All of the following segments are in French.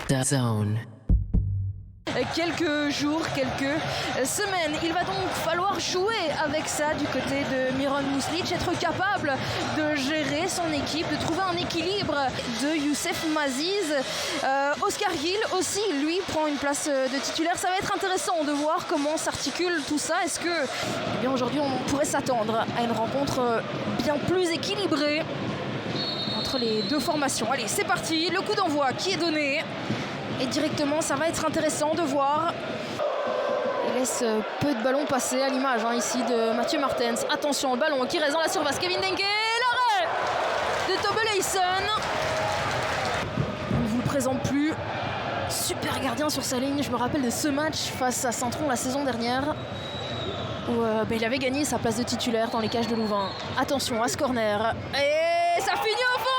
DAZN. Quelques jours, quelques semaines. Il va donc falloir jouer avec ça du côté de Miran Muslic, être capable de gérer son équipe, de trouver un équilibre de Youssef Maziz. Oscar Gil aussi, lui, prend une place de titulaire. Ça va être intéressant de voir comment s'articule tout ça. Est-ce que, eh bien, aujourd'hui, on pourrait s'attendre à une rencontre bien plus équilibrée entre les deux formations. Allez, c'est parti, le coup d'envoi qui est donné. Et directement, ça va être intéressant de voir. Il laisse peu de ballons passer à l'image ici de Mathieu Martens. Attention, le ballon qui reste dans la surface. Kevin Denke, l'arrêt de Tobelaisen. On ne vous le présente plus. Super gardien sur sa ligne. Je me rappelle de ce match face à Saint-Tron la saison dernière où il avait gagné sa place de titulaire dans les cages de Louvain. Attention à ce corner. Et ça finit au fond.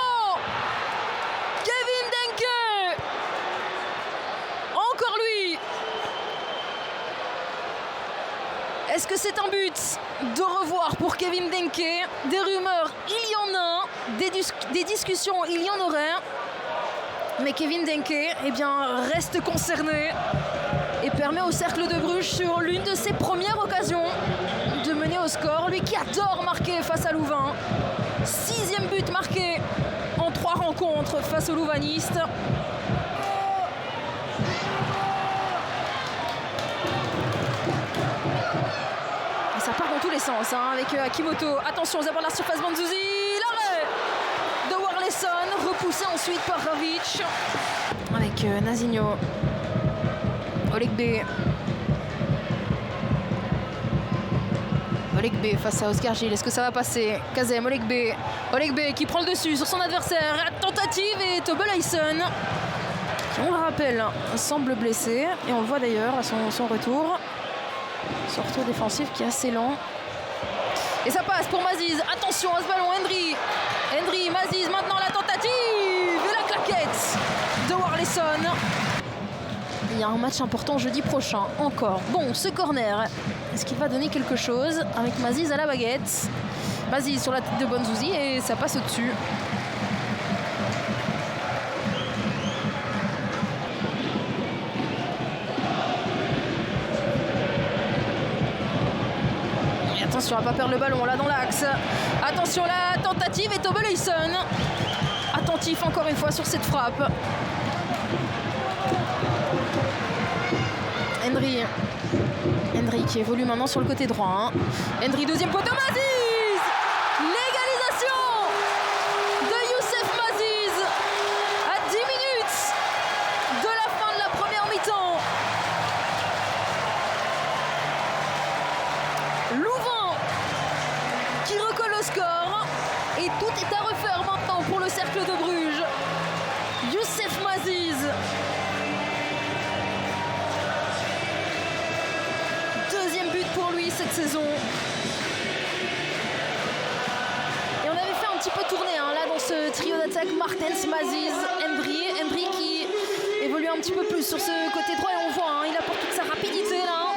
Est-ce que c'est un but de revoir pour Kevin Denke? Des rumeurs, il y en a. Des discussions, il y en aurait. Mais Kevin Denke reste concerné et permet au Cercle de Bruges, sur l'une de ses premières occasions, de mener au score. Lui qui adore marquer face à Louvain. 6e but marqué en 3 rencontres face aux Louvanistes. Ça part dans tous les sens avec Akimoto. Attention, aux abords de la surface, Banzuzi. L'arrêt de Warleson, repoussé ensuite par Ravic. Avec Nazinho. Olegbe. Olegbe face à Oscar Gil. Est-ce que ça va passer? Kazem, Olegbe. Olegbe qui prend le dessus sur son adversaire. Tentative et Tobelaisen, qui, on le rappelle, semble blessé. Et on le voit d'ailleurs à son retour. Son retour défensif qui est assez lent. Et ça passe pour Maziz. Attention à ce ballon, Hendry, Maziz, maintenant la tentative et la claquette de Warleson. Il y a un match important jeudi prochain, encore. Bon, ce corner, est-ce qu'il va donner quelque chose avec Maziz à la baguette? Maziz sur la tête de Banzuzi et ça passe au-dessus. Attention à ne pas perdre le ballon là dans l'axe. Attention, la tentative et Tobelaisen. Attentif encore une fois sur cette frappe. Hendry qui évolue maintenant sur le côté droit. Hendry, deuxième poteau, Maziz. L'égalisation de Youssef Maziz à 10 minutes de la fin de la première mi-temps. Louvain qui recolle au score et tout est à refaire maintenant pour le Cercle de Bruges. Youssef Maziz, deuxième but pour lui cette saison. Et on avait fait un petit peu tourner là dans ce trio d'attaque Martens, Maziz, Hendry qui évolue un petit peu plus sur ce côté droit et on voit il apporte toute sa rapidité là.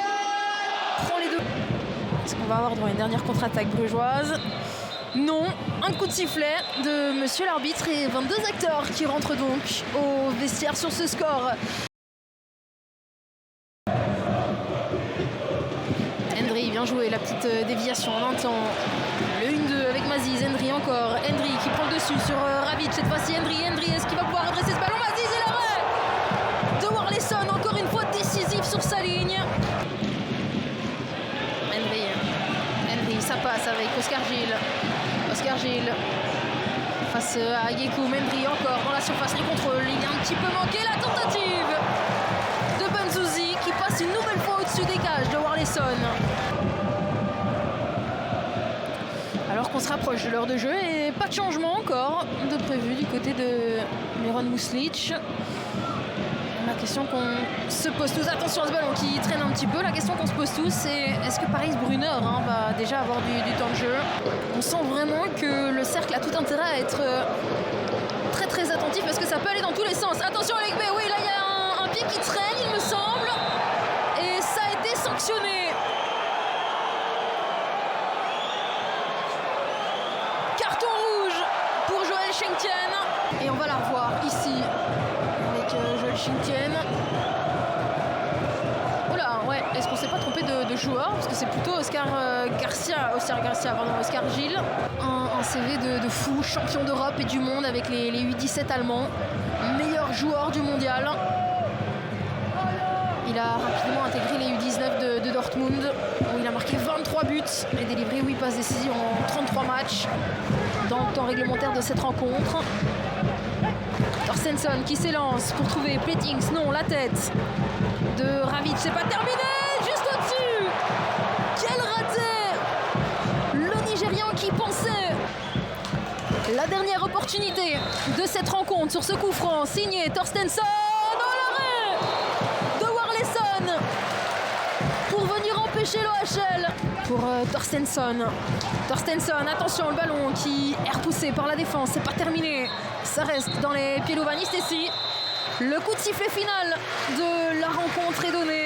Prend les deux. Est-ce qu'on va avoir droit à une dernière contre-attaque brugeoise? Non, un coup de sifflet de monsieur l'arbitre et 22 acteurs qui rentrent donc au vestiaire sur ce score. Hendry, bien joué, la petite déviation, on entend le 1-2 avec Maziz, Hendry encore, Hendry qui prend le dessus sur Ravic, cette fois-ci Hendry, est-ce qu'il va pouvoir adresser ce ballon? Maziz et l'arrêt de Warleson, encore une fois décisif sur sa ligne. Hendry, ça passe avec Oscar Gil. Face à Yekoum, Hendry encore dans la surface, le contrôle, il est un petit peu manqué, la tentative de Banzuzi qui passe une nouvelle fois au-dessus des cages de Warleson. Alors qu'on se rapproche de l'heure de jeu et pas de changement encore de prévu du côté de Miran Muslic. La question qu'on se pose tous, attention à ce ballon qui traîne un petit peu, la question qu'on se pose tous c'est est-ce que Paris Brunner va déjà avoir du temps de jeu? On sent vraiment que le cercle a tout intérêt à être très très attentif parce que ça peut aller dans tous les sens. Attention à Legbe, oui là il y a un pied qui traîne il me semble et ça a été sanctionné. Carton rouge pour Joël Schenken et on va la revoir ici avec Joël Shinken. Oula, ouais, est-ce qu'on s'est pas trompé de joueur? Parce que c'est plutôt Oscar Gilles. Un CV de fou, champion d'Europe et du monde avec les U17 allemands. Meilleur joueur du mondial. Il a rapidement intégré les U19 de Dortmund, où il a marqué 23 buts et délivré 8 passes décisives en 33 matchs dans le temps réglementaire de cette rencontre. Torstensson qui s'élance pour trouver Platings, non, la tête de Ravic, c'est pas terminé, juste au-dessus. Quel raté! Le Nigérian qui pensait la dernière opportunité de cette rencontre sur ce coup franc, signé Torstensson. Pour venir empêcher l'OHL pour Torstensson. Torstensson, attention, le ballon qui est repoussé par la défense, c'est pas terminé. Ça reste dans les pieds louvanistes ici. Le coup de sifflet final de la rencontre est donné.